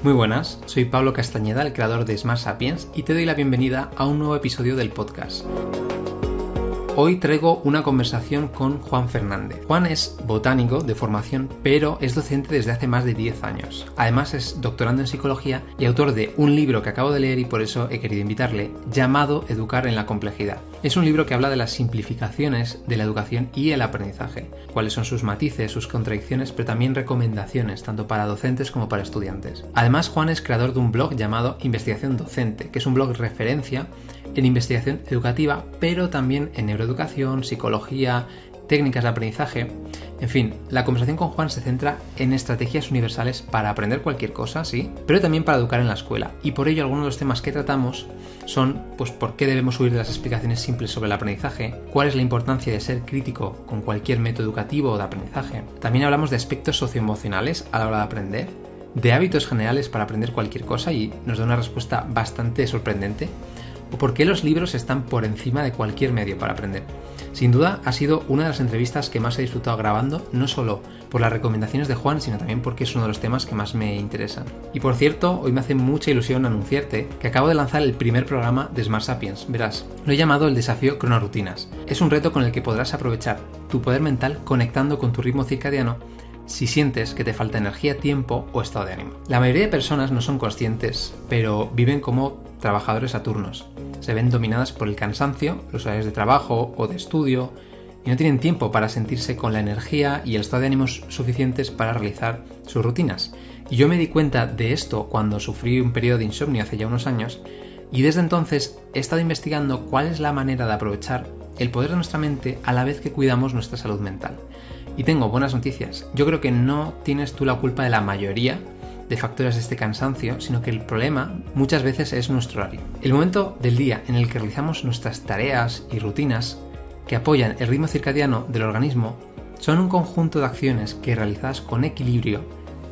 Muy buenas, soy Pablo Castañeda, el creador de Smart Sapiens, y te doy la bienvenida a un nuevo episodio del podcast. Hoy traigo una conversación con Juan Fernández. Juan es botánico de formación, pero es docente desde hace más de 10 años. Además es doctorando en psicología y autor de un libro que acabo de leer y por eso he querido invitarle, llamado Educar en la complejidad. Es un libro que habla de las simplificaciones de la educación y el aprendizaje, cuáles son sus matices, sus contradicciones, pero también recomendaciones, tanto para docentes como para estudiantes. Además, Juan es creador de un blog llamado Investigación Docente, que es un blog de referencia en investigación educativa, pero también en neuroeducación, psicología, técnicas de aprendizaje. En fin, la conversación con Juan se centra en estrategias universales para aprender cualquier cosa, sí, pero también para educar en la escuela. Y por ello algunos de los temas que tratamos son, pues, por qué debemos huir de las explicaciones simples sobre el aprendizaje, cuál es la importancia de ser crítico con cualquier método educativo o de aprendizaje. También hablamos de aspectos socioemocionales a la hora de aprender, de hábitos generales para aprender cualquier cosa y nos da una respuesta bastante sorprendente. ¿O por qué los libros están por encima de cualquier medio para aprender? Sin duda ha sido una de las entrevistas que más he disfrutado grabando, no solo por las recomendaciones de Juan, sino también porque es uno de los temas que más me interesan. Y por cierto, hoy me hace mucha ilusión anunciarte que acabo de lanzar el primer programa de Smart Sapiens. Verás, lo he llamado el desafío Cronorutinas. Es un reto con el que podrás aprovechar tu poder mental conectando con tu ritmo circadiano si sientes que te falta energía, tiempo o estado de ánimo. La mayoría de personas no son conscientes, pero viven como trabajadores a turnos. Se ven dominadas por el cansancio, los horarios de trabajo o de estudio, y no tienen tiempo para sentirse con la energía y el estado de ánimos suficientes para realizar sus rutinas. Y yo me di cuenta de esto cuando sufrí un periodo de insomnio hace ya unos años, y desde entonces he estado investigando cuál es la manera de aprovechar el poder de nuestra mente a la vez que cuidamos nuestra salud mental. Y tengo buenas noticias. Yo creo que no tienes tú la culpa de la mayoría de factores de este cansancio, sino que el problema muchas veces es nuestro horario. El momento del día en el que realizamos nuestras tareas y rutinas que apoyan el ritmo circadiano del organismo son un conjunto de acciones que, realizadas con equilibrio,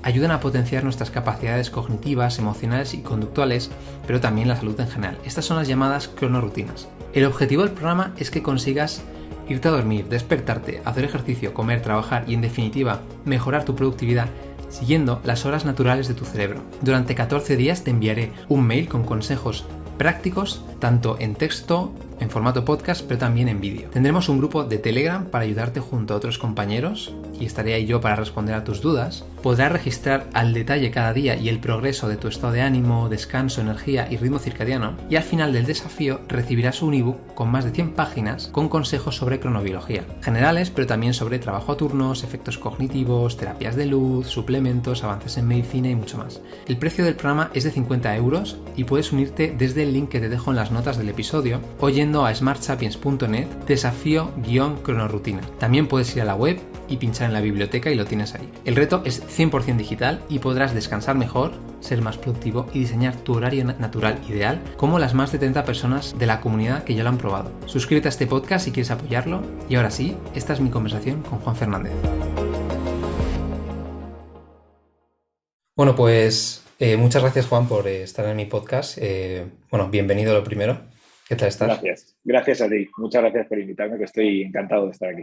ayudan a potenciar nuestras capacidades cognitivas, emocionales y conductuales, pero también la salud en general. Estas son las llamadas cronorutinas. El objetivo del programa es que consigas irte a dormir, despertarte, hacer ejercicio, comer, trabajar y, en definitiva, mejorar tu productividad siguiendo las horas naturales de tu cerebro. Durante 14 días te enviaré un mail con consejos prácticos, tanto en texto, en formato podcast, pero también en vídeo. Tendremos un grupo de Telegram para ayudarte junto a otros compañeros y estaré ahí yo para responder a tus dudas. Podrás registrar al detalle cada día y el progreso de tu estado de ánimo, descanso, energía y ritmo circadiano, y al final del desafío recibirás un ebook con más de 100 páginas con consejos sobre cronobiología generales, pero también sobre trabajo a turnos, efectos cognitivos, terapias de luz, suplementos, avances en medicina y mucho más. El precio del programa es de 50 euros y puedes unirte desde el link que te dejo en las notas del episodio o yendo a smartsapiens.net desafío-cronorutina. También puedes ir a la web y pinchar en la biblioteca y lo tienes ahí. El reto es 100% digital y podrás descansar mejor, ser más productivo y diseñar tu horario natural ideal, como las más de 30 personas de la comunidad que ya lo han probado. Suscríbete a este podcast si quieres apoyarlo. Y ahora sí, esta es mi conversación con Juan Fernández. Bueno, pues muchas gracias, Juan, por estar en mi podcast. Bienvenido lo primero. ¿Qué tal estás? Gracias a ti. Muchas gracias por invitarme, que estoy encantado de estar aquí.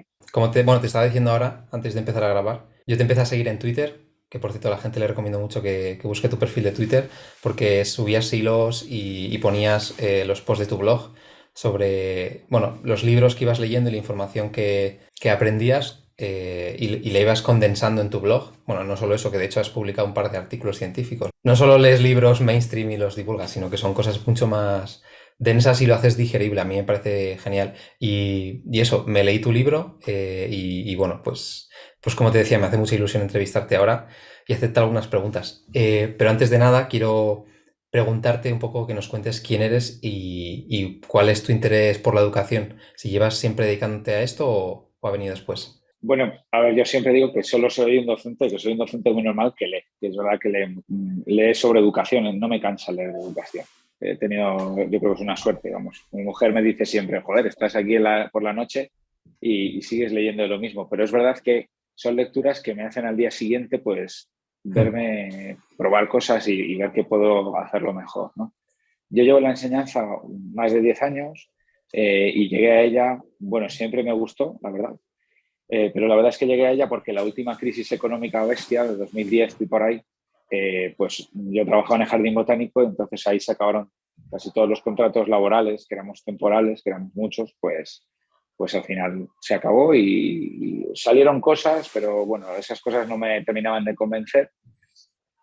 Te estaba diciendo ahora, antes de empezar a grabar, yo te empecé a seguir en Twitter, que por cierto a la gente le recomiendo mucho que busque tu perfil de Twitter, porque subías hilos y ponías los posts de tu blog sobre los libros que ibas leyendo y la información que aprendías y la ibas condensando en tu blog. Bueno, no solo eso, que de hecho has publicado un par de artículos científicos. No solo lees libros mainstream y los divulgas, sino que son cosas mucho más densas y lo haces digerible. A mí me parece genial. Y eso, me leí tu libro pues como te decía, me hace mucha ilusión entrevistarte ahora y hacerte algunas preguntas. Pero antes de nada, quiero preguntarte un poco, que nos cuentes quién eres y cuál es tu interés por la educación. Si llevas siempre dedicándote a esto o ha venido después. Bueno, a ver, yo siempre digo que solo soy un docente, que soy un docente muy normal que lee. Que es verdad que lee sobre educación, no me cansa leer de educación. He tenido, yo creo que es una suerte, vamos. Mi mujer me dice siempre, joder, estás aquí por la noche y sigues leyendo lo mismo. Pero es verdad que son lecturas que me hacen al día siguiente, pues, verme, probar cosas y ver que puedo hacerlo mejor, ¿no? Yo llevo la enseñanza más de 10 años y llegué a ella, siempre me gustó, la verdad. Pero la verdad es que llegué a ella porque la última crisis económica bestia de 2010 y por ahí pues yo trabajaba en el jardín botánico, entonces ahí se acabaron casi todos los contratos laborales, que éramos temporales, que éramos muchos, pues al final se acabó y salieron cosas, pero bueno, esas cosas no me terminaban de convencer.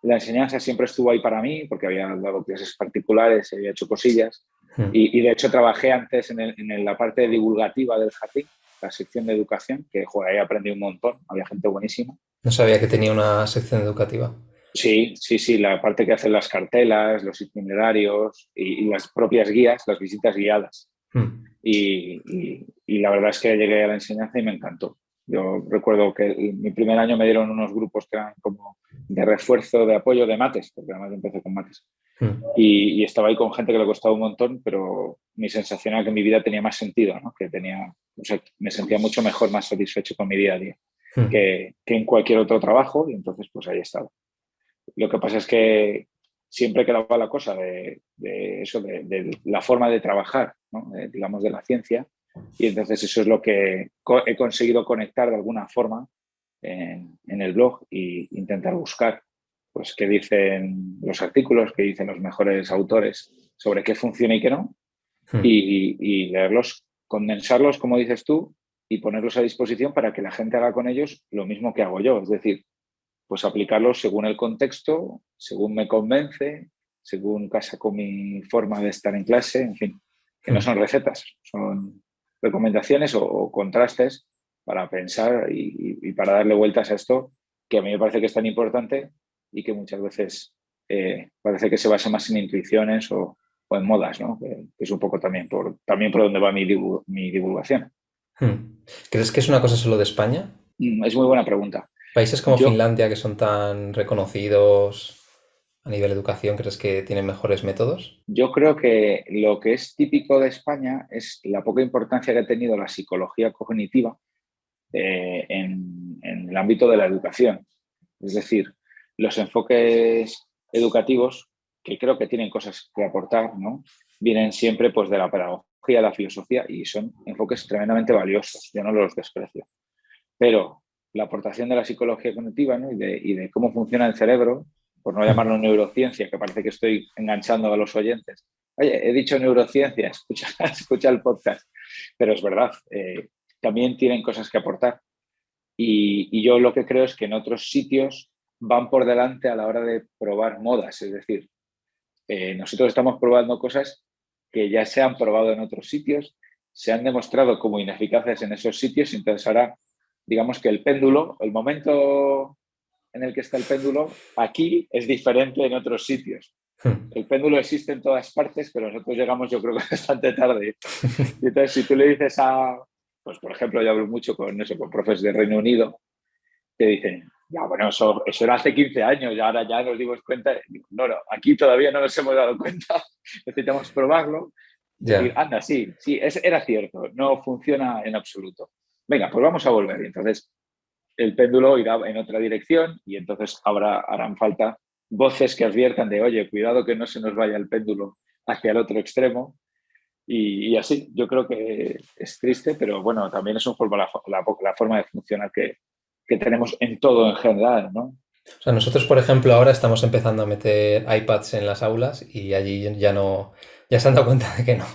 La enseñanza siempre estuvo ahí para mí, porque había dado clases particulares, había hecho cosillas, y de hecho trabajé antes en la parte divulgativa del jardín, la sección de educación, que joder, ahí aprendí un montón, había gente buenísima. No sabía que tenía una sección educativa. Sí, sí, sí, la parte que hacen las cartelas, los itinerarios y las propias guías, las visitas guiadas. Mm. Y la verdad es que llegué a la enseñanza y me encantó. Yo recuerdo que mi primer año me dieron unos grupos que eran como de refuerzo, de apoyo de mates, porque además empecé con mates. Mm. Y estaba ahí con gente que le costaba un montón, pero mi sensación era que mi vida tenía más sentido, ¿no? Que tenía, o sea, me sentía mucho mejor, más satisfecho con mi día a día Mm. que en cualquier otro trabajo y entonces pues ahí estaba. Lo que pasa es que siempre quedaba la cosa de eso, de la forma de trabajar, ¿no? Digamos, de la ciencia. Y entonces eso es lo que he conseguido conectar de alguna forma en el blog e intentar buscar pues, qué dicen los artículos, qué dicen los mejores autores sobre qué funciona y qué no, Mm. y leerlos, condensarlos, como dices tú, y ponerlos a disposición para que la gente haga con ellos lo mismo que hago yo. Es decir, pues aplicarlos según el contexto, según me convence, según casa con mi forma de estar en clase, en fin, que no Mm. son recetas, son recomendaciones o contrastes para pensar y para darle vueltas a esto que a mí me parece que es tan importante y que muchas veces parece que se basa más en intuiciones o en modas, ¿no? Que es un poco también por donde va mi divulgación. Mm. ¿Crees que es una cosa solo de España? Es muy buena pregunta. Países como Yo Finlandia, que son tan reconocidos a nivel de educación, ¿crees que tienen mejores métodos? Yo creo que lo que es típico de España es la poca importancia que ha tenido la psicología cognitiva en el ámbito de la educación. Es decir, los enfoques educativos, que creo que tienen cosas que aportar, ¿no? Vienen siempre pues, de la pedagogía, la filosofía, y son enfoques tremendamente valiosos. Yo no los desprecio. Pero la aportación de la psicología cognitiva, ¿no? y de cómo funciona el cerebro, por no Mm. llamarlo neurociencia, que parece que estoy enganchando a los oyentes. Oye, he dicho neurociencia, escucha, escucha el podcast. Pero es verdad, también tienen cosas que aportar. Y yo lo que creo es que en otros sitios van por delante a la hora de probar modas. Es decir, nosotros estamos probando cosas que ya se han probado en otros sitios, se han demostrado como ineficaces en esos sitios, entonces ahora, digamos que el péndulo, el momento en el que está el péndulo, aquí es diferente en otros sitios. Mm. El péndulo existe en todas partes, pero nosotros llegamos yo creo que bastante tarde. Y entonces si tú le dices pues por ejemplo, yo hablo mucho con eso, con profes de Reino Unido, te dicen, ya, bueno, eso era hace 15 años y ahora ya nos dimos cuenta. No, no, aquí todavía no nos hemos dado cuenta, necesitamos probarlo. Decir, Ya. anda, sí, sí, era cierto, no funciona en absoluto. Venga, pues vamos a volver. Y entonces el péndulo irá en otra dirección y entonces harán falta voces que adviertan de, oye, cuidado que no se nos vaya el péndulo hacia el otro extremo. Y así, yo creo que es triste, pero bueno, también es un poco la forma de funcionar que tenemos en todo en general, ¿no? O sea, nosotros, por ejemplo, ahora estamos empezando a meter iPads en las aulas y allí ya no, ya se han dado cuenta de que no.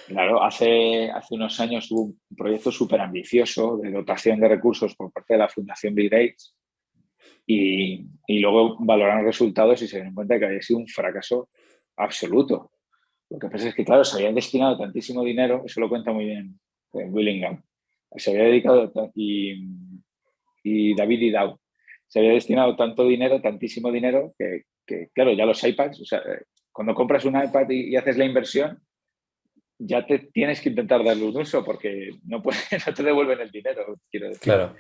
Claro, hace unos años hubo un proyecto súper ambicioso de dotación de recursos por parte de la Fundación Bill Gates y luego valoraron resultados y se dieron cuenta de que había sido un fracaso absoluto. Lo que pasa es que, claro, se habían destinado tantísimo dinero, eso lo cuenta muy bien Willingham, se había dedicado y David y Dow, se había destinado tanto dinero, tantísimo dinero, que claro, ya los iPads, o sea, cuando compras un iPad y haces la inversión, ya te tienes que intentar darle un uso porque no, no te devuelven el dinero, quiero decir. Claro.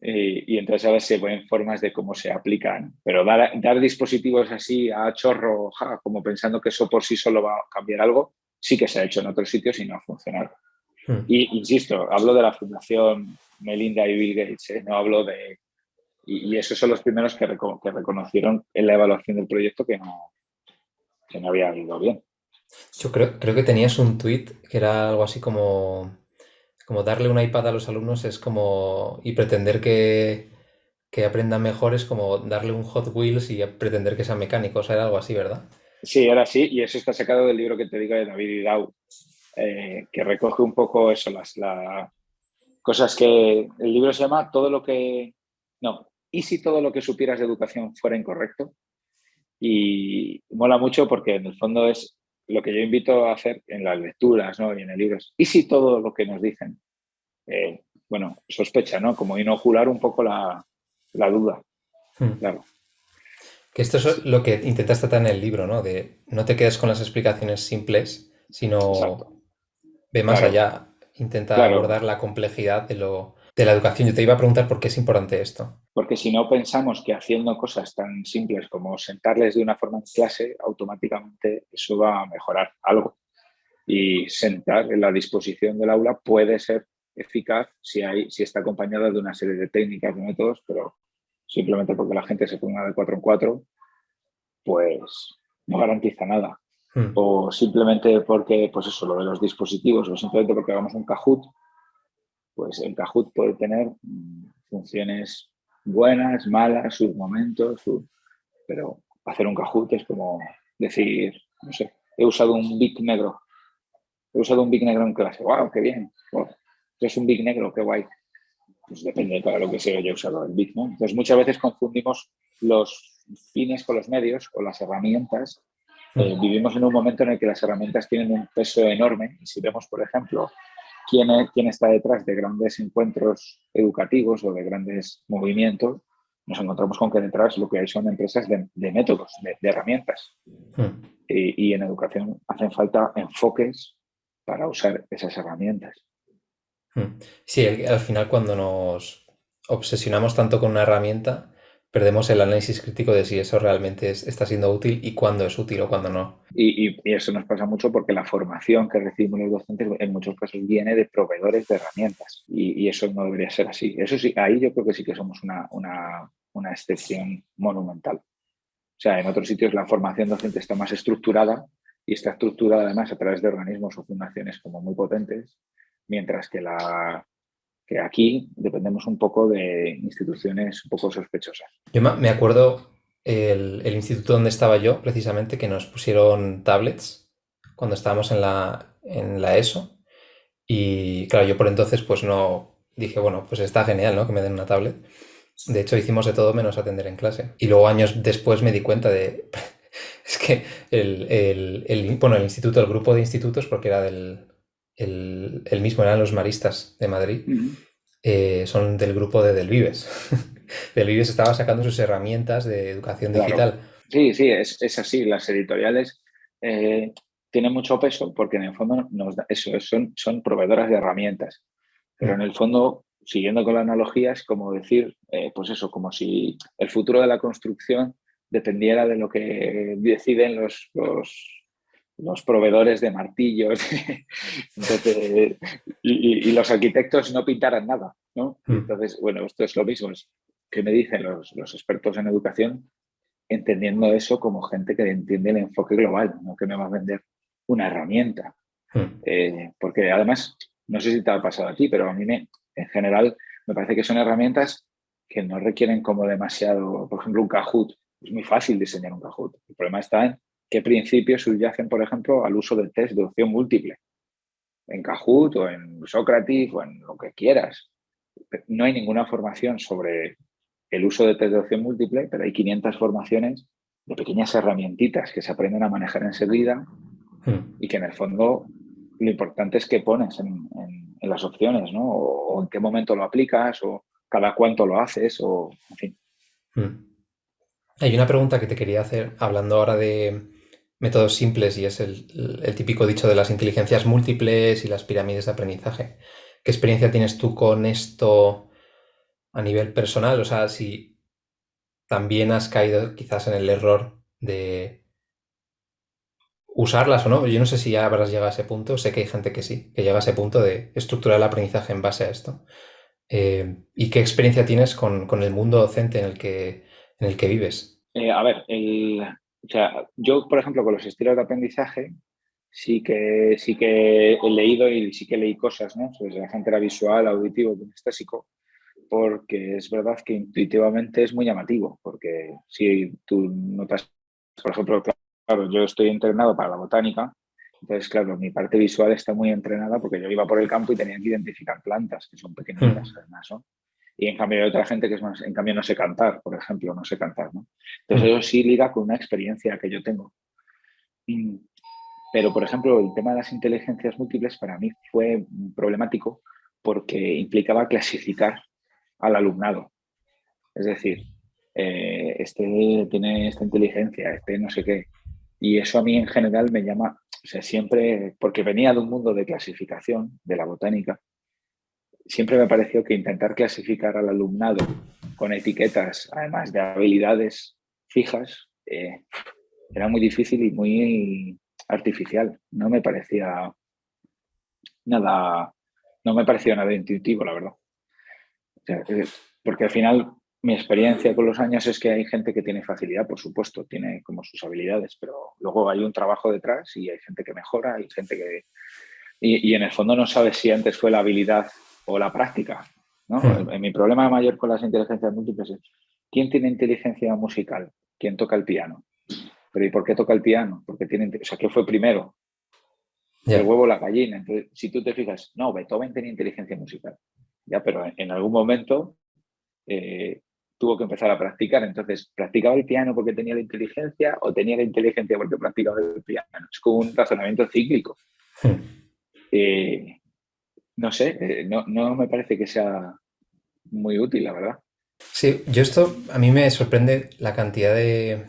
Y entonces ahora se ven formas de cómo se aplican. Pero dar dispositivos así a chorro, como pensando que eso por sí solo va a cambiar algo, sí que se ha hecho en otros sitios y no ha funcionado. Mm. Y insisto, hablo de la Fundación Melinda y Bill Gates, no hablo de... Y esos son los primeros que reconocieron en la evaluación del proyecto que no había ido bien. Yo creo que tenías un tweet que era algo así como darle un iPad a los alumnos es como y pretender que aprendan mejor es como darle un Hot Wheels y pretender que sean mecánicos, era algo así, ¿verdad? Sí, era así, y eso está sacado del libro que te digo de David Hidalgo, que recoge un poco eso, las cosas que... El libro se llama Todo lo que... No, ¿y si todo lo que supieras de educación fuera incorrecto? Y mola mucho porque en el fondo es lo que yo invito a hacer en las lecturas, ¿no? Y en el libro. ¿Y si todo lo que nos dicen? Bueno, sospecha, ¿no? Como inocular un poco la duda, Hmm. claro. Que esto es lo que intentas tratar en el libro, ¿no? De no te quedes con las explicaciones simples, Exacto. sino ve más Claro, allá, intenta claro. abordar la complejidad de la educación. Yo te iba a preguntar por qué es importante esto. Porque si no pensamos que haciendo cosas tan simples como sentarles de una forma en clase, automáticamente eso va a mejorar algo. Y sentar en la disposición del aula puede ser eficaz si está acompañada de una serie de técnicas, de métodos, pero simplemente porque la gente se ponga de cuatro en cuatro, pues no garantiza nada. Hmm. O simplemente porque, pues eso, lo de los dispositivos, o simplemente porque hagamos un Kahoot, pues el Kahoot puede tener funciones buenas, malas, sus momentos, pero hacer un Kahoot es como decir, no sé, he usado un Big negro, en clase, wow, qué bien, wow, es un Big negro, qué guay. Pues depende para lo que se haya usado el Big, ¿no? Entonces muchas veces confundimos los fines con los medios o las herramientas. Hmm. Vivimos en un momento en el que las herramientas tienen un peso enorme. Y si vemos, por ejemplo, quién está detrás de grandes encuentros educativos o de grandes movimientos, nos encontramos con que detrás lo que hay son empresas de métodos, de herramientas. Hmm. Y en educación hacen falta enfoques para usar esas herramientas. Hmm. Sí, al final cuando nos obsesionamos tanto con una herramienta, perdemos el análisis crítico de si eso realmente está siendo útil y cuándo es útil o cuándo no. Y eso nos pasa mucho porque la formación que recibimos los docentes en muchos casos viene de proveedores de herramientas y eso no debería ser así. Eso sí, ahí yo creo que sí que somos una excepción monumental. O sea, en otros sitios la formación docente está más estructurada y está estructurada además a través de organismos o fundaciones como muy potentes, mientras que aquí dependemos un poco de instituciones un poco sospechosas. Yo me acuerdo el instituto donde estaba yo, precisamente, que nos pusieron tablets cuando estábamos en la ESO. Y claro, yo por entonces pues no dije, bueno, pues está genial, ¿no? Que me den una tablet. De hecho, hicimos de todo menos atender en clase. Y luego años después me di cuenta de... Es que bueno, el instituto, el grupo de institutos, porque era el mismo, eran los maristas de Madrid, Uh -huh. son del grupo de Del Vives. Del Vives estaba sacando sus herramientas de educación Claro, digital. sí, sí, es así. Las editoriales tienen mucho peso porque en el fondo son proveedoras de herramientas. Pero en Mm, el fondo, siguiendo con la analogía, es como decir, pues eso, como si el futuro de la construcción dependiera de lo que deciden los proveedores de martillos. Entonces, y los arquitectos no pintaran nada, ¿no? Y mm, entonces, bueno, esto es lo mismo. Es que me dicen los expertos en educación entendiendo eso como gente que entiende el enfoque global, no que me va a vender una herramienta. mm, Porque además, no sé si te ha pasado a ti, pero a mí en general me parece que son herramientas que no requieren como demasiado, por ejemplo, un Kahoot. Es muy fácil diseñar un Kahoot. El problema está en qué principios subyacen, por ejemplo, al uso del test de opción múltiple. En Kahoot o en Socrative o en lo que quieras. No hay ninguna formación sobre el uso de test de opción múltiple, pero hay 500 formaciones de pequeñas herramientitas que se aprenden a manejar enseguida mm. y que en el fondo lo importante es qué pones en las opciones, ¿no? O en qué momento lo aplicas, o cada cuánto lo haces, o en fin. Mm. Hay una pregunta que te quería hacer, hablando ahora de métodos simples, y es el típico dicho de las inteligencias múltiples y las pirámides de aprendizaje. ¿Qué experiencia tienes tú con esto a nivel personal? O sea, si también has caído quizás en el error de usarlas o no. Yo no sé si ya habrás llegado a ese punto. Sé que hay gente que sí, que llega a ese punto de estructurar el aprendizaje en base a esto. ¿Y qué experiencia tienes con el mundo docente en el que vives? A ver, o sea, yo, por ejemplo, con los estilos de aprendizaje, sí que he leído y sí que leí cosas, ¿no? Sobre la gente era visual, auditivo, kinestésico. porque es verdad que intuitivamente es muy llamativo, porque si tú notas, por ejemplo, claro, yo estoy entrenado para la botánica, entonces, claro, mi parte visual está muy entrenada porque yo iba por el campo y tenía que identificar plantas, que son pequeñitas además, ¿no? Y en cambio hay otra gente que es más, en cambio no sé cantar, por ejemplo, no sé cantar, ¿no? Entonces eso sí liga con una experiencia que yo tengo. Pero, por ejemplo, el tema de las inteligencias múltiples para mí fue problemático porque implicaba clasificar al alumnado. Es decir, este tiene esta inteligencia, este no sé qué. Y eso a mí en general me llama, o sea, siempre, porque venía de un mundo de clasificación, de la botánica, siempre me pareció que intentar clasificar al alumnado con etiquetas, además de habilidades fijas, era muy difícil y muy artificial. Nada, no me pareció nada intuitivo, la verdad. O sea, porque al final mi experiencia con los años es que hay gente que tiene facilidad, por supuesto, tiene como sus habilidades, pero luego hay un trabajo detrás y hay gente que mejora, hay gente que... Y en el fondo no sabes si antes fue la habilidad o la práctica, ¿no? Mi problema mayor con las inteligencias múltiples es ¿quién tiene inteligencia musical? ¿Quién toca el piano? ¿Pero y por qué toca el piano? Porque tiene... O sea, ¿qué fue primero? El huevo o la gallina. Entonces, si tú te fijas, no, Beethoven tenía inteligencia musical. Ya, pero en algún momento tuvo que empezar a practicar. Entonces, ¿practicaba el piano porque tenía la inteligencia o tenía la inteligencia porque practicaba el piano? Es como un razonamiento cíclico. No sé, no me parece que sea muy útil, la verdad. Sí, yo esto a mí me sorprende la cantidad de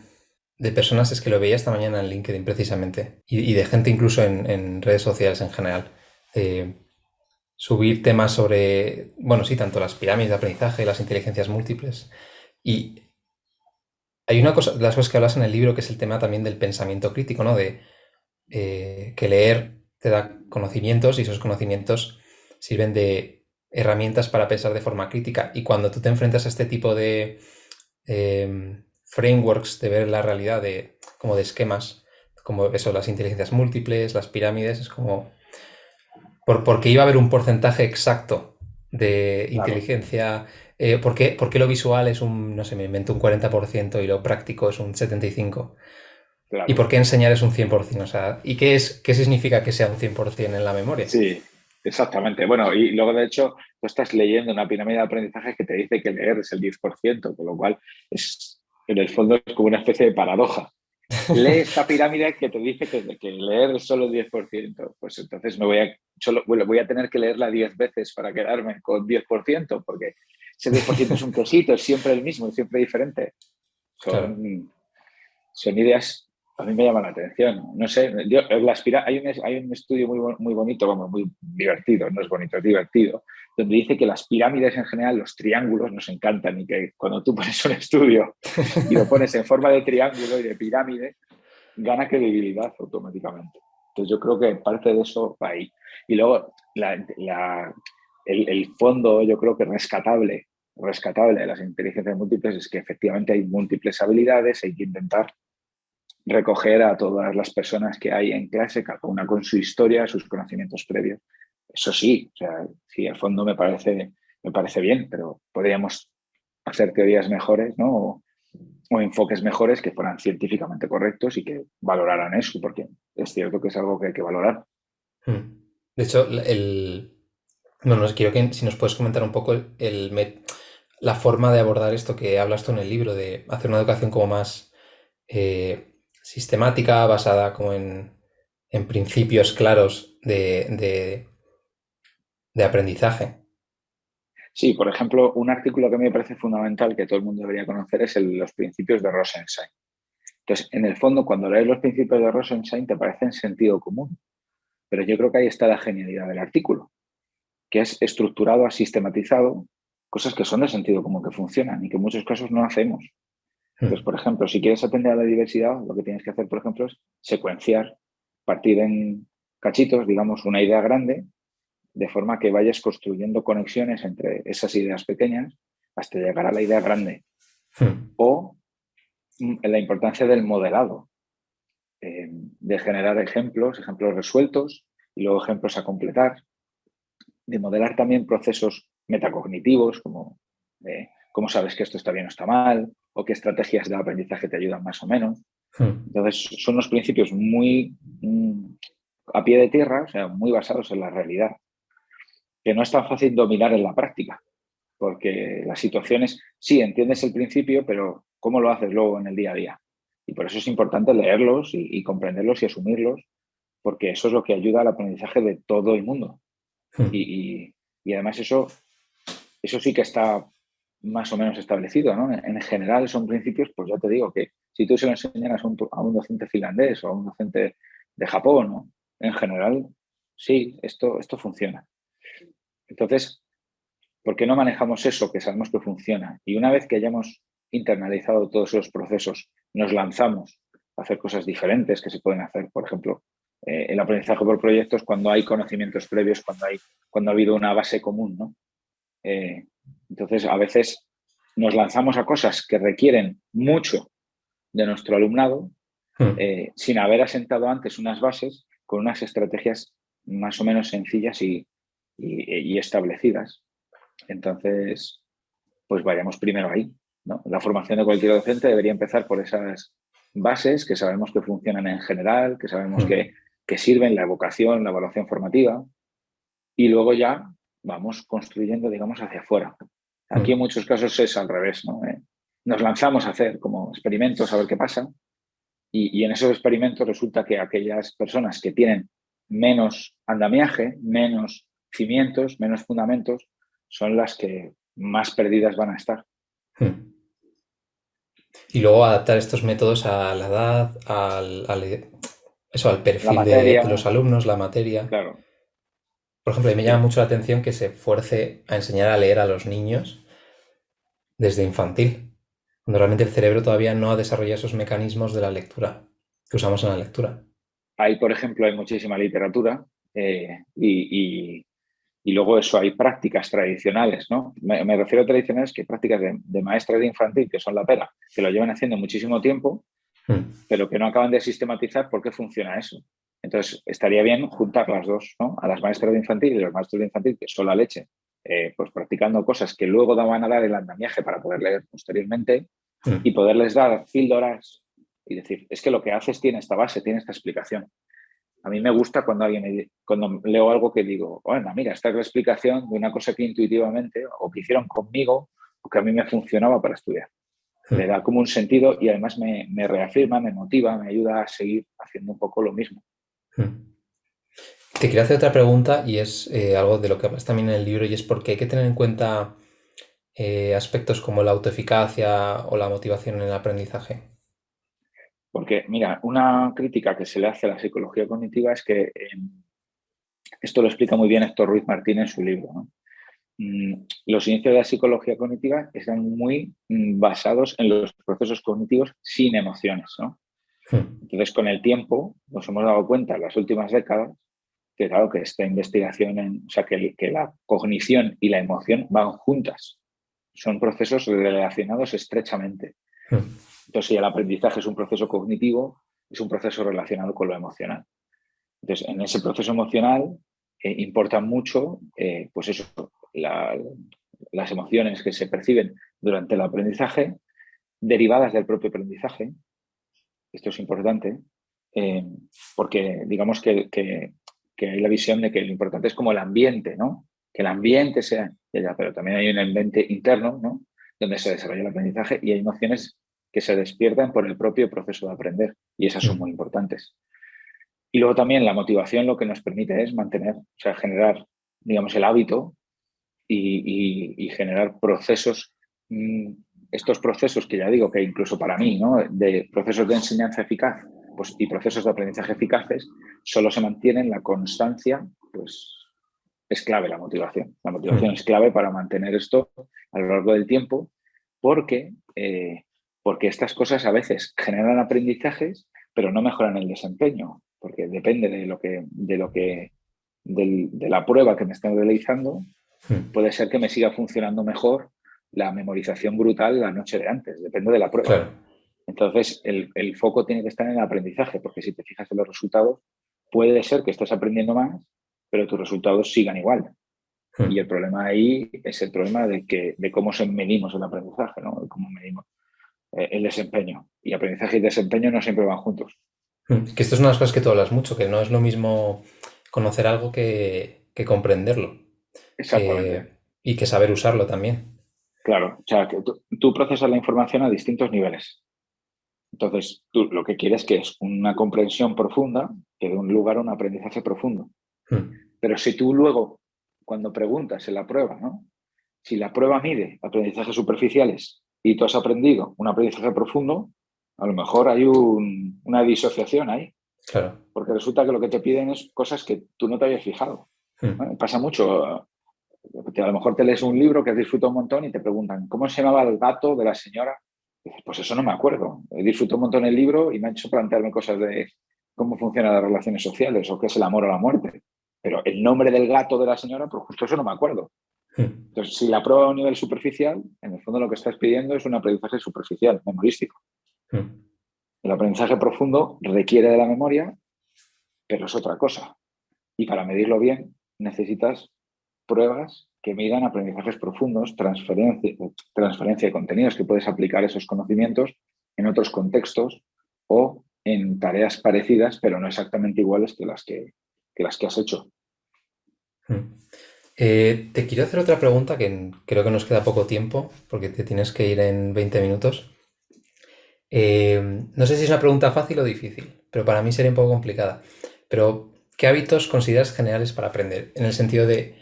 personas, es que lo veía esta mañana en LinkedIn precisamente, y de gente incluso en redes sociales en general, subir temas sobre, bueno, sí, tanto las pirámides de aprendizaje, las inteligencias múltiples, y hay una cosa, de las cosas que hablas en el libro, que es el tema también del pensamiento crítico, ¿no? De que leer te da conocimientos y esos conocimientos sirven de herramientas para pensar de forma crítica. Y cuando tú te enfrentas a este tipo de frameworks de ver la realidad, como de esquemas, como eso, las inteligencias múltiples, las pirámides, es como... porque iba a haber un porcentaje exacto de Claro, inteligencia. ¿Por qué lo visual es un, no sé, me invento un 40% y lo práctico es un 75%? ¿Y claro. por qué enseñar es un 100%? O sea, ¿y qué significa que sea un 100% en la memoria? Sí, exactamente. Bueno, y luego, de hecho, tú estás leyendo una pirámide de aprendizaje que te dice que leer es el 10%, con lo cual en el fondo es como una especie de paradoja. Lee esta pirámide que te dice que leer es solo el 10%. Pues entonces voy a tener que leerla 10 veces para quedarme con 10%, porque ese 10% es un cosito, es siempre el mismo, es siempre diferente. Claro. Son ideas, a mí me llaman la atención. No sé, hay un estudio muy bonito, como muy divertido, no es bonito, es divertido, donde dice que las pirámides en general, los triángulos, nos encantan y que cuando tú pones un estudio y lo pones en forma de triángulo y de pirámide, gana credibilidad automáticamente. Entonces yo creo que parte de eso va ahí. Y luego el fondo, yo creo que rescatable de las inteligencias múltiples es que efectivamente hay múltiples habilidades, hay que intentar recoger a todas las personas que hay en clase, cada una con su historia, sus conocimientos previos. Eso sí, o sea, sí, el fondo me parece bien, pero podríamos hacer teorías mejores, ¿no? O enfoques mejores que fueran científicamente correctos y que valoraran eso, porque es cierto que es algo que hay que valorar. De hecho, bueno, quiero que si nos puedes comentar un poco la forma de abordar esto que hablas tú en el libro, de hacer una educación como más sistemática, basada como en principios claros de aprendizaje. Sí, por ejemplo, un artículo que a mí me parece fundamental que todo el mundo debería conocer es los principios de Rosensheim. Entonces, en el fondo, cuando lees los principios de Rosensheim te parecen sentido común, pero yo creo que ahí está la genialidad del artículo, que es estructurado, sistematizado, cosas que son de sentido común, que funcionan y que en muchos casos no hacemos. Entonces, por ejemplo, si quieres atender a la diversidad, lo que tienes que hacer, por ejemplo, es secuenciar, partir en cachitos, digamos, una idea grande, de forma que vayas construyendo conexiones entre esas ideas pequeñas hasta llegar a la idea grande. O la importancia del modelado, de generar ejemplos resueltos y luego ejemplos a completar, de modelar también procesos metacognitivos como ¿Cómo sabes que esto está bien o está mal? ¿O qué estrategias de aprendizaje te ayudan más o menos? Entonces, son unos principios muy a pie de tierra, o sea, muy basados en la realidad, que no es tan fácil dominar en la práctica, porque las situaciones, sí, entiendes el principio, pero ¿cómo lo haces luego en el día a día? Y por eso es importante leerlos y comprenderlos y asumirlos, porque eso es lo que ayuda al aprendizaje de todo el mundo. Y además eso sí que está más o menos establecido, ¿no? En general son principios, pues ya te digo que si tú se lo enseñaras a un docente finlandés o a un docente de Japón, ¿no? En general, sí, esto funciona. Entonces, ¿por qué no manejamos eso que sabemos que funciona? Y una vez que hayamos internalizado todos esos procesos, nos lanzamos a hacer cosas diferentes que se pueden hacer. Por ejemplo, el aprendizaje por proyectos cuando hay conocimientos previos, cuando ha habido una base común, ¿no? Entonces, a veces nos lanzamos a cosas que requieren mucho de nuestro alumnado sin haber asentado antes unas bases con unas estrategias más o menos sencillas y establecidas. Entonces, pues vayamos primero ahí, ¿no? La formación de cualquier docente debería empezar por esas bases que sabemos que funcionan en general, que sabemos que sirven, la evocación, la evaluación formativa, y luego ya vamos construyendo, digamos, hacia afuera. Aquí en muchos casos es al revés, ¿no? Nos lanzamos a hacer como experimentos a ver qué pasa y en esos experimentos resulta que aquellas personas que tienen menos andamiaje, menos cimientos, menos fundamentos, son las que más perdidas van a estar. Y luego adaptar estos métodos a la edad, al La perfil de materia, los alumnos, la materia. claro, Por ejemplo, a mí me llama sí. mucho la atención que se fuerce a enseñar a leer a los niños desde infantil, cuando realmente el cerebro todavía no ha desarrollado esos mecanismos de la lectura que usamos en la lectura. Ahí, por ejemplo, hay muchísima literatura y luego eso, hay prácticas tradicionales, ¿no? Me refiero a tradicionales que prácticas de maestras de infantil, que son la pera, que lo llevan haciendo muchísimo tiempo, pero que no acaban de sistematizar por qué funciona eso. Entonces, estaría bien juntar las dos, ¿no? A las maestras de infantil y los maestros de infantil, que son la leche, pues practicando cosas que luego van a dar el andamiaje para poder leer posteriormente y poderles dar píldoras y decir, es que lo que haces tiene esta base, tiene esta explicación. A mí me gusta cuando leo algo que digo, bueno, mira, esta es la explicación de una cosa que intuitivamente o que hicieron conmigo o que a mí me funcionaba para estudiar. Le da como un sentido y además me reafirma, me motiva, me ayuda a seguir haciendo un poco lo mismo. Te quería hacer otra pregunta y es algo de lo que hablas también en el libro y es porque hay que tener en cuenta aspectos como la autoeficacia o la motivación en el aprendizaje. Porque, mira, una crítica que se le hace a la psicología cognitiva es que esto lo explica muy bien Héctor Ruiz Martín en su libro, ¿no? Los inicios de la psicología cognitiva están muy basados en los procesos cognitivos sin emociones, ¿no? Entonces, con el tiempo nos hemos dado cuenta en las últimas décadas que, claro, que esta investigación, o sea, que la cognición y la emoción van juntas. Son procesos relacionados estrechamente. Entonces, si el aprendizaje es un proceso cognitivo, es un proceso relacionado con lo emocional. Entonces, en ese proceso emocional importa mucho, pues eso, las emociones que se perciben durante el aprendizaje, derivadas del propio aprendizaje. Esto es importante, porque digamos que hay la visión de que lo importante es como el ambiente, ¿no? Que el ambiente sea, pero también hay un ambiente interno, ¿no? Donde se desarrolla el aprendizaje y hay emociones que se despiertan por el propio proceso de aprender y esas son muy importantes. Y luego también la motivación lo que nos permite es mantener, o sea, generar, digamos, el hábito y generar procesos, estos procesos que ya digo que incluso para mí, ¿no? De procesos de enseñanza eficaz pues, y procesos de aprendizaje eficaces, solo se mantienen la constancia, pues es clave la motivación. La motivación es clave para mantener esto a lo largo del tiempo porque, porque estas cosas a veces generan aprendizajes, pero no mejoran el desempeño, porque depende de la prueba que me estén realizando. Puede ser que me siga funcionando mejor la memorización brutal la noche de antes, depende de la prueba. Claro. Entonces, el foco tiene que estar en el aprendizaje, porque si te fijas en los resultados, puede ser que estés aprendiendo más, pero tus resultados sigan igual. Y el problema ahí es el problema de cómo medimos el aprendizaje, ¿no? De cómo medimos el desempeño. Y aprendizaje y desempeño no siempre van juntos. Que esto es una de las cosas que tú hablas mucho, que no es lo mismo conocer algo que comprenderlo. Exactamente. Y que saber usarlo también. Claro. O sea, que tú procesas la información a distintos niveles. Entonces, tú lo que quieres que es una comprensión profunda que dé un lugar a un aprendizaje profundo. Pero si tú luego, cuando preguntas en la prueba, ¿no? Si la prueba mide aprendizajes superficiales y tú has aprendido un aprendizaje profundo, a lo mejor hay una disociación ahí. Claro. Porque resulta que lo que te piden es cosas que tú no te habías fijado. ¿No? Pasa mucho. A lo mejor te lees un libro que has disfrutado un montón y te preguntan, ¿cómo se llamaba el gato de la señora? Y dices, pues eso no me acuerdo. He disfrutado un montón el libro y me ha hecho plantearme cosas de cómo funcionan las relaciones sociales o qué es el amor o la muerte. Pero el nombre del gato de la señora, pues justo eso no me acuerdo. Entonces, si la prueba a un nivel superficial, en el fondo lo que estás pidiendo es un aprendizaje superficial, memorístico. El aprendizaje profundo requiere de la memoria, pero es otra cosa. Y para medirlo bien, necesitas pruebas que midan aprendizajes profundos, transferencia de contenidos, que puedes aplicar esos conocimientos en otros contextos o en tareas parecidas, pero no exactamente iguales que las que has hecho. Te quiero hacer otra pregunta que creo que nos queda poco tiempo porque te tienes que ir en 20 minutos. No sé si es una pregunta fácil o difícil, pero para mí sería un poco complicada. Pero, ¿qué hábitos consideras generales para aprender? En el sentido de,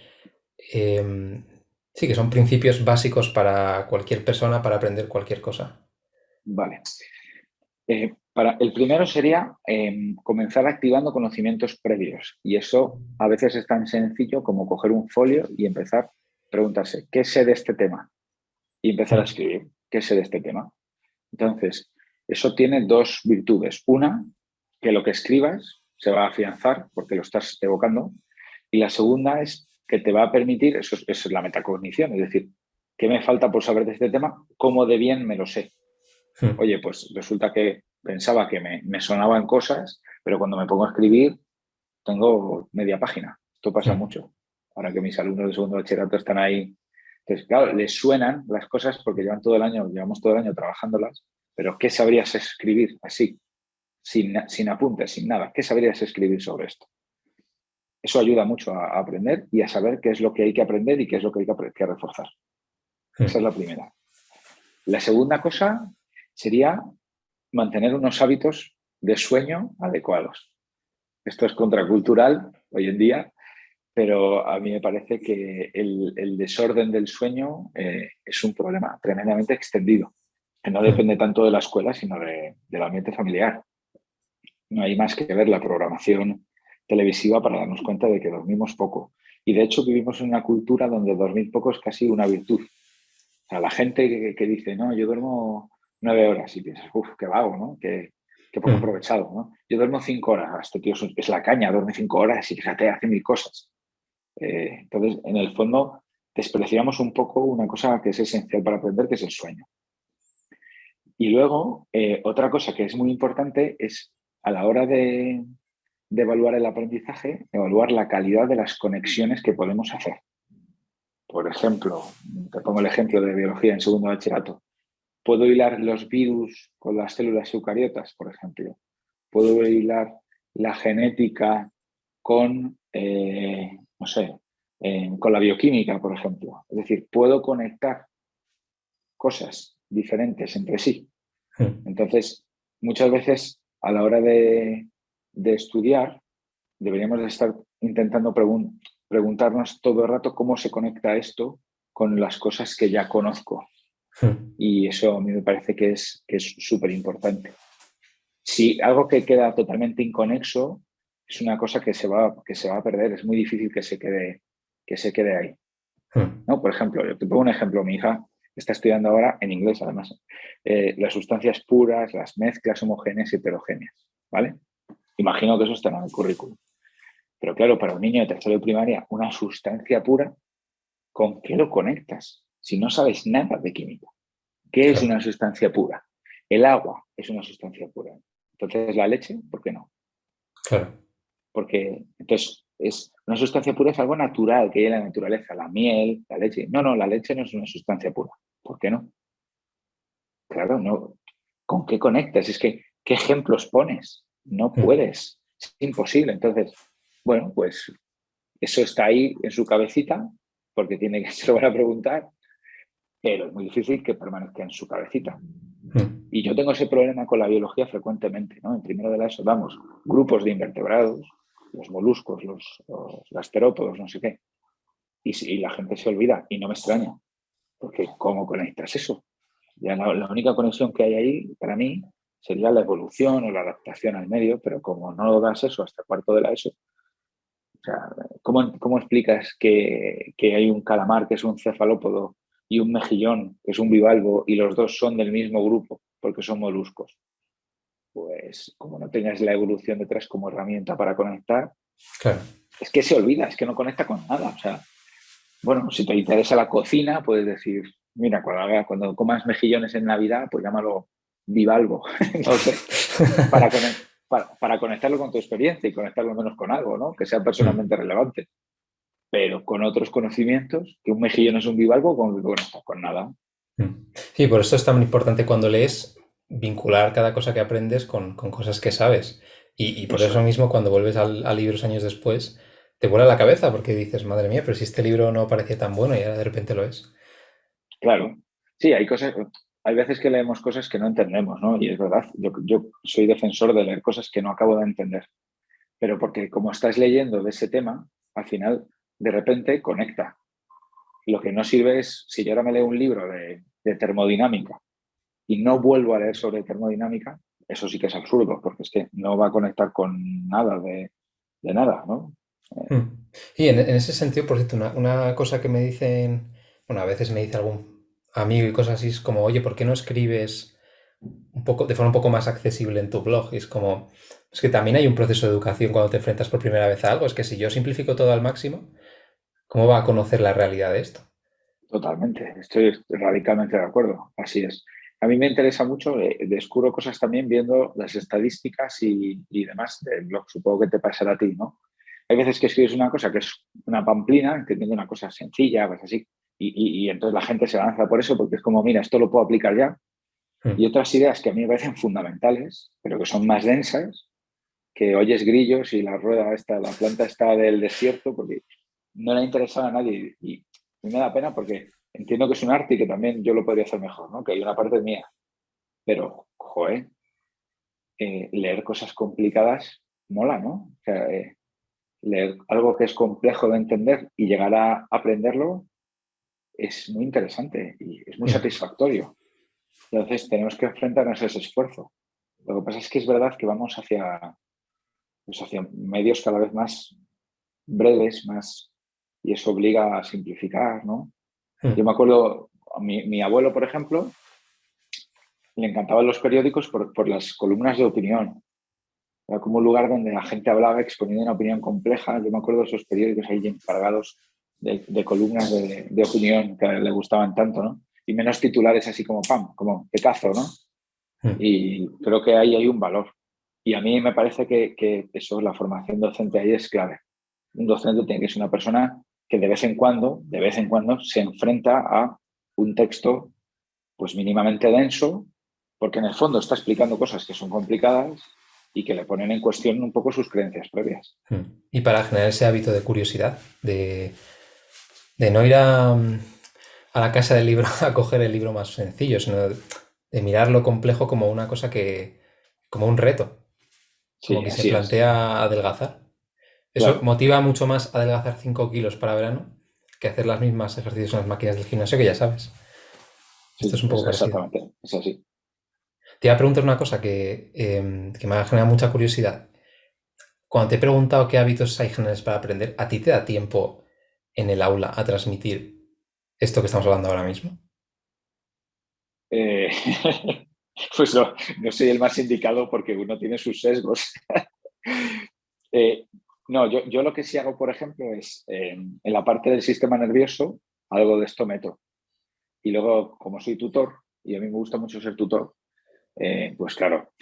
sí, que son principios básicos para cualquier persona para aprender cualquier cosa. Vale. El primero sería comenzar activando conocimientos previos. Y eso a veces es tan sencillo como coger un folio y empezar a preguntarse, ¿qué sé de este tema? Y empezar a escribir, ¿qué sé de este tema? Entonces, eso tiene dos virtudes. Una, que lo que escribas se va a afianzar porque lo estás evocando. Y la segunda es que te va a permitir, eso es la metacognición, es decir, ¿qué me falta por saber de este tema? ¿Cómo de bien me lo sé? Oye, pues resulta que pensaba que me sonaban cosas, pero cuando me pongo a escribir tengo media página. Esto pasa mucho. Ahora que mis alumnos de segundo bachillerato están ahí. Entonces, claro, les suenan las cosas porque llevamos todo el año trabajándolas, pero ¿qué sabrías escribir así? Sin apuntes, sin nada. ¿Qué sabrías escribir sobre esto? Eso ayuda mucho a aprender y a saber qué es lo que hay que aprender y qué es lo que hay que reforzar. Esa es la primera. La segunda cosa sería mantener unos hábitos de sueño adecuados. Esto es contracultural hoy en día, pero a mí me parece que el desorden del sueño es un problema tremendamente extendido, que no depende tanto de la escuela, sino del ambiente familiar. No hay más que ver la programación televisiva para darnos cuenta de que dormimos poco. Y de hecho vivimos en una cultura donde dormir poco es casi una virtud. O sea, la gente que dice, no, yo duermo 9 horas y piensas, uff, qué vago, ¿no? Qué poco aprovechado, ¿no? Yo duermo 5 horas, este tío es la caña, duerme 5 horas y fíjate, hace mil cosas. Entonces, en el fondo, despreciamos un poco una cosa que es esencial para aprender, que es el sueño. Y luego, otra cosa que es muy importante es a la hora de evaluar el aprendizaje, evaluar la calidad de las conexiones que podemos hacer. Por ejemplo, te pongo el ejemplo de biología en segundo bachillerato. Puedo hilar los virus con las células eucariotas, por ejemplo. Puedo hilar la genética con, no sé, con la bioquímica, por ejemplo. Es decir, puedo conectar cosas diferentes entre sí. Entonces, muchas veces a la hora de estudiar, deberíamos de estar intentando preguntarnos todo el rato cómo se conecta esto con las cosas que ya conozco. Y eso a mí me parece que es súper importante. Si algo que queda totalmente inconexo es una cosa que se va a perder, es muy difícil que se quede ahí. ¿No? Por ejemplo, yo te pongo un ejemplo, mi hija está estudiando ahora en inglés, además, las sustancias puras, las mezclas homogéneas y heterogéneas, ¿vale? Imagino que eso está en el currículum. Pero claro, para un niño de tercero de primaria, una sustancia pura, ¿con qué lo conectas? Si no sabes nada de química. ¿Qué es una sustancia pura? El agua es una sustancia pura. Entonces, la leche, ¿por qué no? Claro. Porque, entonces, es una sustancia pura, es algo natural que hay en la naturaleza, la miel, la leche. No, la leche no es una sustancia pura. ¿Por qué no? Claro, no. ¿Con qué conectas? Es que, ¿qué ejemplos pones? No puedes. Es imposible. Entonces, bueno, pues eso está ahí en su cabecita, porque tiene que se lo van a preguntar, pero es muy difícil que permanezca en su cabecita. Y yo tengo ese problema con la biología frecuentemente, ¿no? En primero de la ESO damos grupos de invertebrados, los moluscos, los gasterópodos, no sé qué, y la gente se olvida, y no me extraña, porque ¿cómo conectas eso? Ya la única conexión que hay ahí, para mí, sería la evolución o la adaptación al medio, pero como no lo das eso hasta cuarto de la ESO, o sea, ¿cómo explicas que hay un calamar que es un cefalópodo y un mejillón que es un bivalvo y los dos son del mismo grupo porque son moluscos? Pues como no tengas la evolución detrás como herramienta para conectar, Claro. es que se olvida, es que no conecta con nada. O sea, bueno, si te interesa la cocina, puedes decir, mira, cuando comas mejillones en Navidad, pues llámalo bivalvo, no sé, para conectarlo con tu experiencia y conectarlo menos con algo, ¿no? Que sea personalmente relevante. Pero con otros conocimientos, que un mejillón es un bivalvo, con nada. Sí, por eso es tan importante cuando lees vincular cada cosa que aprendes con cosas que sabes. Y por eso Eso, mismo cuando vuelves a libros años después, te vuela la cabeza porque dices, madre mía, pero si este libro no parecía tan bueno y ahora de repente lo es. claro. Sí, hay veces que leemos cosas que no entendemos, ¿no? Y es verdad, yo soy defensor de leer cosas que no acabo de entender. Pero porque como estás leyendo de ese tema, al final, de repente, conecta. Lo que no sirve es, si yo ahora me leo un libro de termodinámica y no vuelvo a leer sobre termodinámica, eso sí que es absurdo, porque es que no va a conectar con nada de nada, ¿no? Y en ese sentido, por cierto, una cosa que me dicen, bueno, a veces me dice algún amigo y cosas así, es como, oye, ¿por qué no escribes un poco, de forma un poco más accesible en tu blog? Y es como, es que también hay un proceso de educación cuando te enfrentas por primera vez a algo. Es que si yo simplifico todo al máximo, ¿cómo va a conocer la realidad de esto? Totalmente, estoy radicalmente de acuerdo, así es. A mí me interesa mucho, descubro cosas también viendo las estadísticas y demás del blog, supongo que te pasará a ti, ¿no? Hay veces que escribes una cosa que es una pamplina, entendiendo una cosa sencilla, pues así, y entonces la gente se lanza por eso porque es como, mira, esto lo puedo aplicar ya. Y otras ideas que a mí me parecen fundamentales, pero que son más densas, que oyes grillos y la rueda esta, la planta está del desierto, porque no le ha interesado a nadie. Y me da pena porque entiendo que es un arte y que también yo lo podría hacer mejor, ¿no? Que hay una parte mía. Pero, joder, leer cosas complicadas mola, ¿no? O sea, leer algo que es complejo de entender y llegar a aprenderlo es muy interesante y es muy satisfactorio. Entonces tenemos que enfrentarnos a ese esfuerzo. Lo que pasa es que es verdad que vamos hacia medios cada vez más breves, más, y eso obliga a simplificar, ¿no? Yo me acuerdo, a mi abuelo, por ejemplo, le encantaban los periódicos por las columnas de opinión. Era como un lugar donde la gente hablaba exponiendo una opinión compleja. Yo me acuerdo de esos periódicos ahí encargados de columnas de opinión que le gustaban tanto, ¿no? Y menos titulares así como ¡pam!, como te cazo, ¿no? Y creo que ahí hay un valor. Y a mí me parece que eso, la formación docente ahí es clave. Un docente tiene que ser una persona que de vez en cuando, se enfrenta a un texto pues mínimamente denso, porque en el fondo está explicando cosas que son complicadas y que le ponen en cuestión un poco sus creencias previas. Y para generar ese hábito de curiosidad, de no ir a la casa del libro a coger el libro más sencillo, sino de mirar lo complejo como una cosa como un reto, como Sí, que se así es. plantea adelgazar. Eso Claro. motiva mucho más adelgazar 5 kilos para verano que hacer las mismas ejercicios en las máquinas del gimnasio que ya sabes. Esto es Sí, un es poco parecido. exactamente. Es así. Te iba a preguntar una cosa que me ha generado mucha curiosidad. Cuando te he preguntado qué hábitos hay generales para aprender, ¿a ti te da tiempo en el aula a transmitir esto que estamos hablando ahora mismo? Eh, pues no soy el más indicado porque uno tiene sus sesgos. Eh, no, yo lo que sí hago, por ejemplo, es en la parte del sistema nervioso, algo de esto meto. Y luego, como soy tutor, y a mí me gusta mucho ser tutor, pues claro,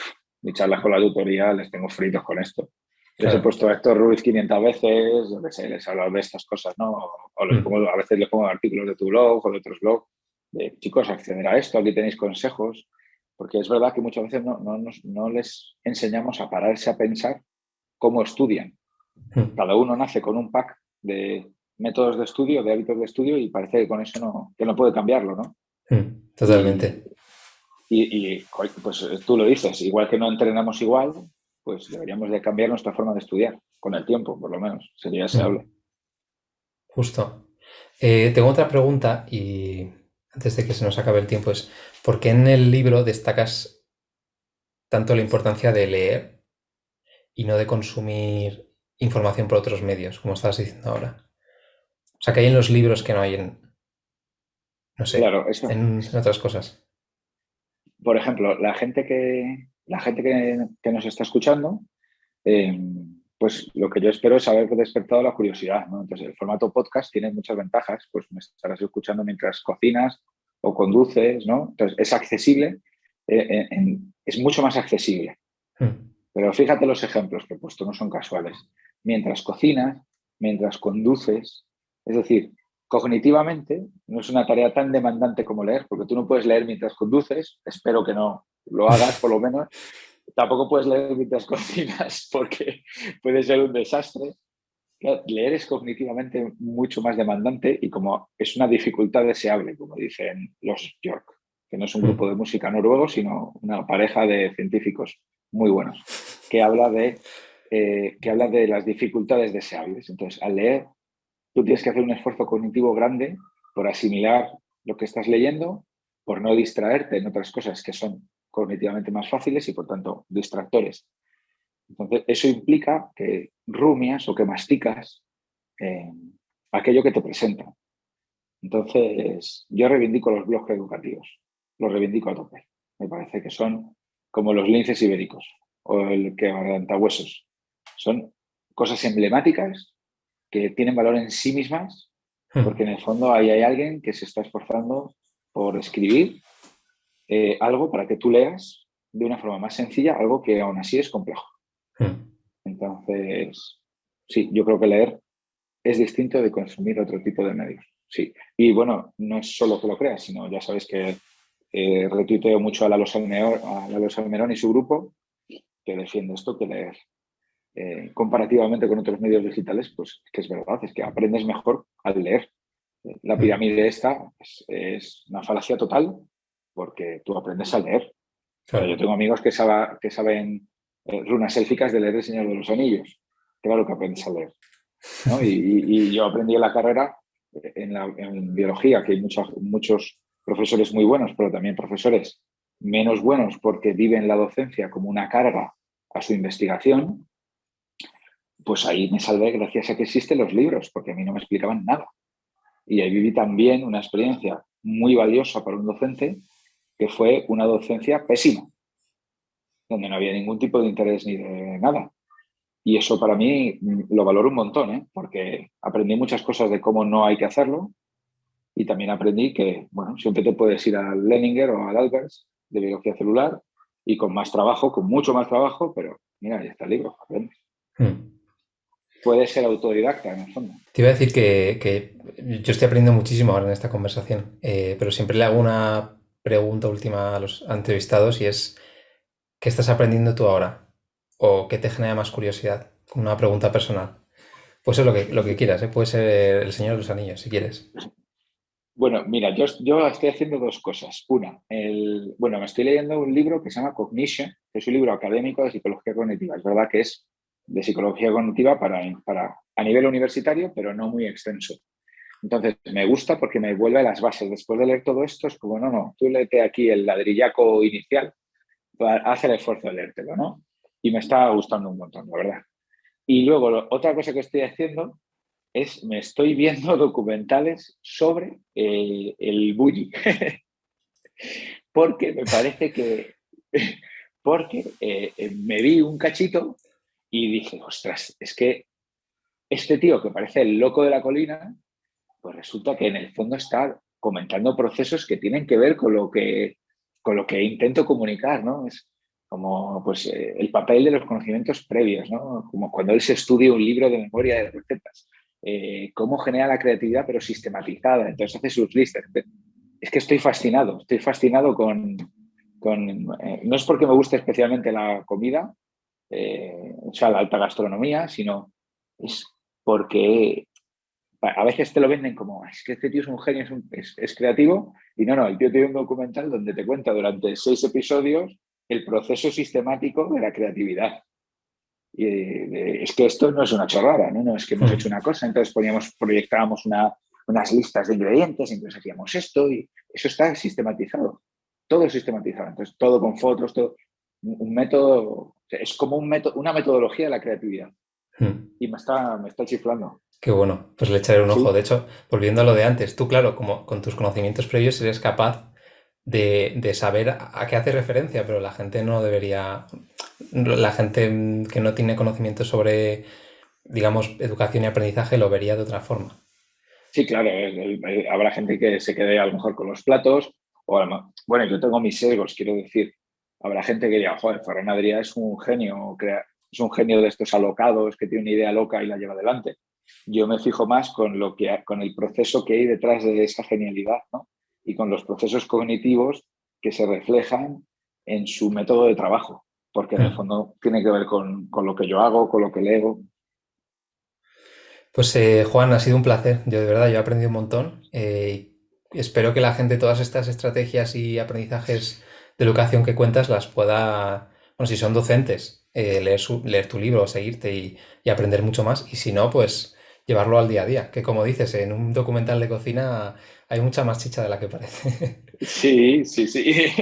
mis charlas con la tutoría les tengo fritos con esto. Les he claro. puesto a Héctor Ruiz 500 veces, yo qué sé, les he hablado de estas cosas, ¿no? O les Mm, pongo, a veces les pongo artículos de tu blog o de otros blogs, de chicos, acceder a esto, aquí tenéis consejos, porque es verdad que muchas veces no les enseñamos a pararse a pensar cómo estudian. mm, Cada uno nace con un pack de métodos de estudio, de hábitos de estudio, y parece que con eso que no puede cambiarlo, ¿no? Y, totalmente. pues tú lo dices, igual que no entrenamos igual, pues deberíamos de cambiar nuestra forma de estudiar, con el tiempo, por lo menos, sería Mm, deseable. justo. Tengo otra pregunta y antes de que se nos acabe el tiempo es, ¿por qué en el libro destacas tanto la importancia de leer y no de consumir información por otros medios, como estabas diciendo ahora? O sea, que hay en los libros que no hay en, no sé, Claro, eso. en otras cosas. Por ejemplo, la gente que nos está escuchando, eh, pues lo que yo espero es haber despertado la curiosidad, ¿no? Entonces, el formato podcast tiene muchas ventajas, pues me estarás escuchando mientras cocinas o conduces, ¿no? Entonces, es accesible, es mucho más accesible. Mm, Pero fíjate los ejemplos que he puesto, no son casuales. Mientras cocinas, mientras conduces, es decir, cognitivamente no es una tarea tan demandante como leer, porque tú no puedes leer mientras conduces, espero que no lo hagas por lo menos, tampoco puedes leer mientras cocinas porque puede ser un desastre. Claro, leer es cognitivamente mucho más demandante y como es una dificultad deseable, como dicen los York, que no es un grupo mm, de música noruego, sino una pareja de científicos muy buenos, que habla de las dificultades deseables. Entonces, al leer, tú tienes que hacer un esfuerzo cognitivo grande por asimilar lo que estás leyendo, por no distraerte en otras cosas que son cognitivamente más fáciles y, por tanto, distractores. Entonces, eso implica que rumias o que masticas eh, aquello que te presentan. Entonces, yo reivindico los blogs educativos, los reivindico a tope. Me parece que son como los linces ibéricos o el quebrantahuesos. Son cosas emblemáticas que tienen valor en sí mismas, porque en mm, el fondo ahí hay alguien que se está esforzando por escribir algo para que tú leas de una forma más sencilla, algo que aún así es complejo. mm. Entonces, sí, yo creo que leer es distinto de consumir otro tipo de medios. Sí. Y bueno, no es solo que lo creas, sino ya sabes que retuiteo mucho a Lalo Salmerón y su grupo, que defiende esto, que leer comparativamente con otros medios digitales, pues es que es verdad, es que aprendes mejor al leer. La Mm, pirámide esta es una falacia total porque tú aprendes a leer. O sea, yo claro. tengo amigos que saben runas élficas de leer El Señor de los Anillos. Claro que aprendes a leer, ¿no? Y yo aprendí en la carrera, en biología, que hay muchos profesores muy buenos, pero también profesores menos buenos porque viven la docencia como una carga a su investigación, pues ahí me salvé gracias a que existen los libros, porque a mí no me explicaban nada. Y ahí viví también una experiencia muy valiosa para un docente, que fue una docencia pésima, donde no había ningún tipo de interés ni de nada. Y eso para mí lo valoro un montón, ¿eh? Porque aprendí muchas cosas de cómo no hay que hacerlo y también aprendí que, bueno, siempre te puedes ir al Leninger o al Albers de biología celular y con más trabajo, con mucho más trabajo, pero mira, ya está el libro, aprendes. Mm. Puedes ser autodidacta en el fondo. Te iba a decir que yo estoy aprendiendo muchísimo ahora en esta conversación, pero siempre le hago una pregunta última a los entrevistados y es, ¿qué estás aprendiendo tú ahora? ¿O qué te genera más curiosidad? Una pregunta personal. Puede ser lo que quieras, ¿eh? Puede ser El Señor de los Anillos, si quieres. Bueno, mira, yo estoy haciendo dos cosas. Una, bueno, me estoy leyendo un libro que se llama Cognition, que es un libro académico de psicología cognitiva. Es verdad que es de psicología cognitiva a nivel universitario, pero no muy extenso. Entonces, me gusta porque me vuelve a las bases. Después de leer todo esto, es como, no, tú léete aquí el ladrillaco inicial, haz el esfuerzo de leértelo, ¿no? Y me está gustando un montón, la verdad. Y luego, otra cosa que estoy haciendo me estoy viendo documentales sobre el bullying, porque me parece que, porque me vi un cachito y dije, ostras, es que este tío que parece el loco de la colina, pues resulta que en el fondo está comentando procesos que tienen que ver con lo que intento comunicar, ¿no? como pues, el papel de los conocimientos previos, ¿no? Como cuando él se estudia un libro de memoria de recetas, cómo genera la creatividad pero sistematizada, entonces hace sus listas. Es que estoy fascinado no es porque me guste especialmente la comida, o sea, la alta gastronomía, sino es porque a veces te lo venden como, es que este tío es un genio, es creativo, y no, el tío tiene un documental donde te cuenta durante 6 episodios el proceso sistemático de la creatividad. Y es que esto no es una chorrada, ¿no? No es que hemos hecho una cosa, entonces proyectábamos unas listas de ingredientes, entonces hacíamos esto y eso está sistematizado, todo sistematizado, entonces todo con fotos, todo, un método, es como una metodología de la creatividad y me está chiflando. Qué bueno, pues le echaré un ojo. De Sí, hecho, volviendo a lo de antes, tú, claro, como con tus conocimientos previos eres capaz de saber a qué hace referencia, pero la gente no debería, la gente que no tiene conocimientos sobre, digamos, educación y aprendizaje lo vería de otra forma. sí, claro, habrá gente que se quede a lo mejor con los platos, bueno, yo tengo mis sesgos, quiero decir, habrá gente que diga, joder, Ferran Adrià es un genio de estos alocados que tiene una idea loca y la lleva adelante. Yo me fijo más con el proceso que hay detrás de esa genialidad, ¿no? Y con los procesos cognitivos que se reflejan en su método de trabajo, porque en el fondo tiene que ver con lo que yo hago, con lo que leo. Pues Juan, ha sido un placer. Yo de verdad, yo he aprendido un montón. Espero que la gente todas estas estrategias y aprendizajes de educación que cuentas las pueda, bueno, si son docentes, leer tu libro, seguirte y aprender mucho más. Y si no, pues llevarlo al día a día. Que como dices, en un documental de cocina hay mucha más chicha de la que parece. Sí, sí, sí.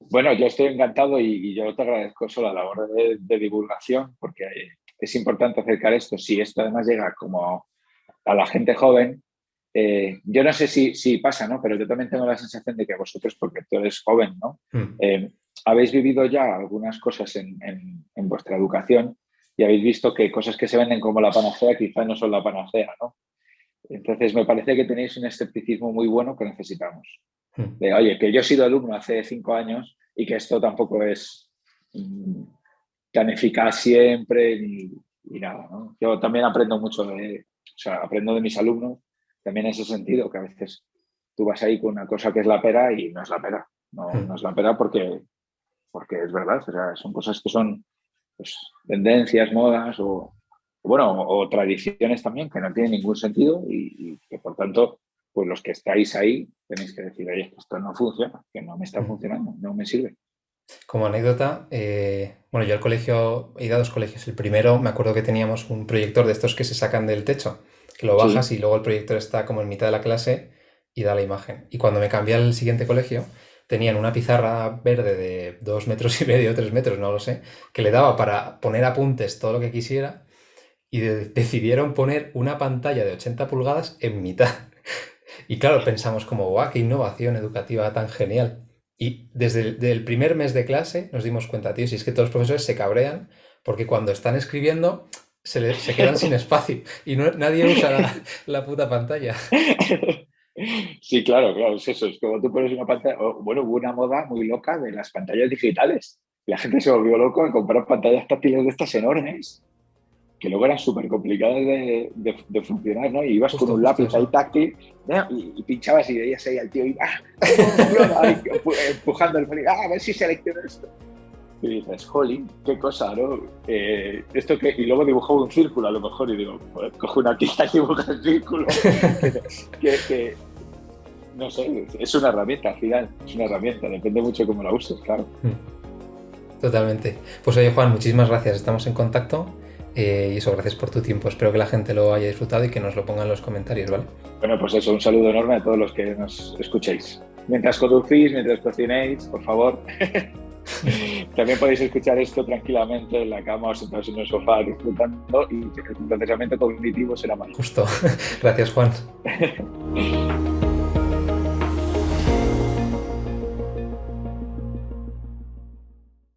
Bueno, yo estoy encantado y yo te agradezco solo la labor de divulgación porque es importante acercar esto. Si esto además llega como a la gente joven, yo no sé si pasa, ¿no? Pero yo también tengo la sensación de que vosotros, porque tú eres joven, ¿no? Mm. Habéis vivido ya algunas cosas en vuestra educación y habéis visto que cosas que se venden como la panacea quizá no son la panacea, ¿no? Entonces me parece que tenéis un escepticismo muy bueno que necesitamos. Mm. De, oye, que yo he sido alumno hace 5 años y que esto tampoco es mm, tan eficaz siempre ni nada, ¿no? Yo también aprendo mucho o sea, aprendo de mis alumnos también en ese sentido, que a veces tú vas ahí con una cosa que es la pera y no es la pera. No es Mm. la pera porque es verdad, o sea, son cosas que son pues, tendencias, modas bueno, o tradiciones también que no tienen ningún sentido y que por tanto, pues los que estáis ahí tenéis que decir, oye, esto no funciona, que no me está Mm. funcionando, no me sirve. Como anécdota, bueno, yo al colegio he ido a 2 colegios. El primero, me acuerdo que teníamos un proyector de estos que se sacan del techo, que lo bajas Sí, y luego el proyector está como en mitad de la clase y da la imagen. Y cuando me cambié al siguiente colegio, tenían una pizarra verde de 2,5 metros, 3 metros, no lo sé, que le daba para poner apuntes todo lo que quisiera y decidieron poner una pantalla de 80 pulgadas en mitad. Y claro, pensamos como, guau, qué innovación educativa tan genial. Y desde el primer mes de clase nos dimos cuenta, tío, si es que todos los profesores se cabrean porque cuando están escribiendo se quedan sin espacio y nadie usa la puta pantalla. sí, claro, es eso. Es como tú pones una pantalla. Bueno, hubo una moda muy loca de las pantallas digitales. La gente se volvió loco a comprar pantallas táctiles de estas enormes, que luego eran súper complicadas de funcionar, ¿no? Y ibas con Justo, un justo lápiz ahí eso. táctil, ¿no? Y pinchabas y veías ahí al tío y ¡ah! ¿Cómo funciona? Ahí, empujando el folio, ¡ah! A ver si selecciono esto. Y dices, jolín, qué cosa, ¿no? Y luego dibujaba un círculo a lo mejor y digo, joder, coge una tiza y dibuja el círculo. Que, no sé, es una herramienta al final, es una herramienta, depende mucho de cómo la uses, claro. Totalmente. Pues oye, Juan, muchísimas gracias. Estamos en contacto. Y eso, gracias por tu tiempo. Espero que la gente lo haya disfrutado y que nos lo ponga en los comentarios, ¿vale? Bueno, pues eso, un saludo enorme a todos los que nos escuchéis. Mientras conducís, mientras cocinéis, por favor. También podéis escuchar esto tranquilamente en la cama o sentados en el sofá disfrutando y el procesamiento cognitivo será más. Justo. Gracias, Juan.